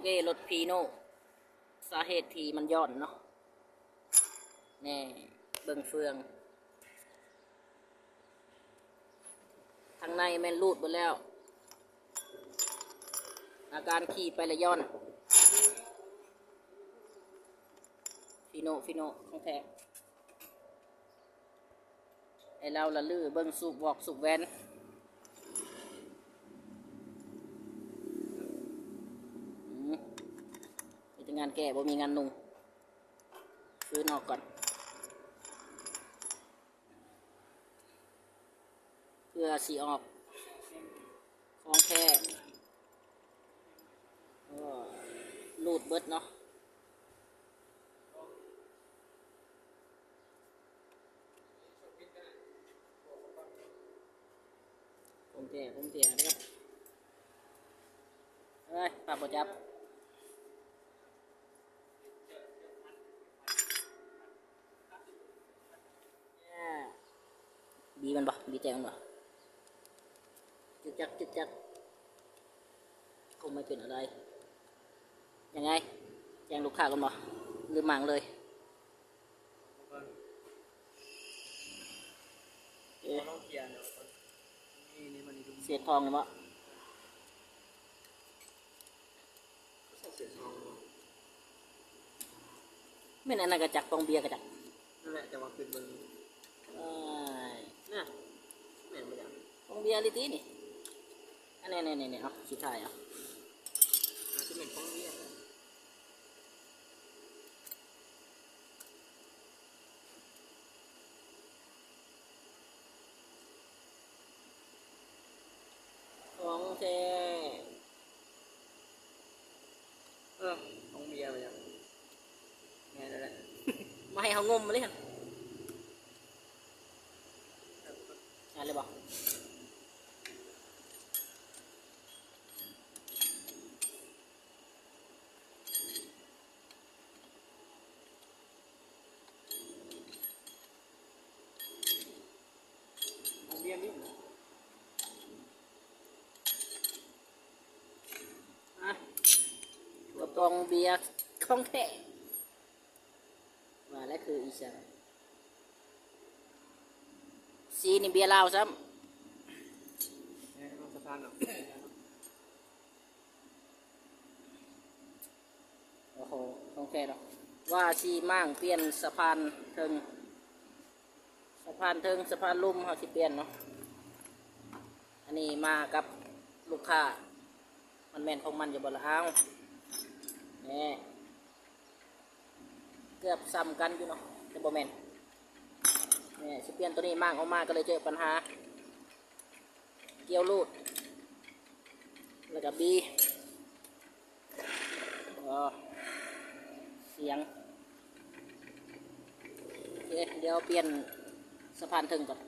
เครถพีโน่สาเหตุที่มันย่อนเนาะแน่เบิ่งเฟืองทางในแม่นรูดหมดแล้วอาการขี่ไปละย่อนฟีโนของแท้ไอเราละลือเบิ่งสูบบอกสูบแวนมีแต่งานแก่บ่มีงานนุ่งซื้อนอกก่อนเพื่อสีออกของแท้รูดเบิดเนาะผมเสียนะครับเฮ้ยปากบ่จับบีมันบ่บีแจงมันบ่จึกจักคงไม่เป็นอะไรยังไงแจ้งลูกค้ากันบ่หรือมั่งเลยเสียทองเลยบ่ไม่นั่นกระจักปองเบียร์กระจักนั่นแหละจะมาขึ้นมึงน่ะแม่นบ่ยังปองเบียร์ลิตีนี่อันนี้เอาสุดท้ายเอาจะเป็นของเบี้ยของแท้ของเบี้ยบ่ยังแม่นแล้วแหละมาให้เขางมมาเลยฮะอะไรบอกของเบี้ยนี่กระป๋องเบียร์ของแท้มาแล้วคืออีสานสีนี่เบียร์ลาวซ้ำสะพานเนาะโอ้โหของแท้เนาะว่าชีมั่งเปลี่ยนสะพานเทิงสะพานลุ่มเขาสิเปลี่ยนเนาะอันนี้มากับลูกค้ามันแม่นของมันอยู่บนละอ้าวนี่เกือบซ้ำกันอยู่เนาะแต่บ่แม่นนี่สิเปลี่ยนตัวนี้มั่งออกมาก็เลยเจอปัญหาเกี่ยวรูดแล้วก็บีเสียงโอเคเดี๋ยวเปลี่ยนสะพานถึงก่อน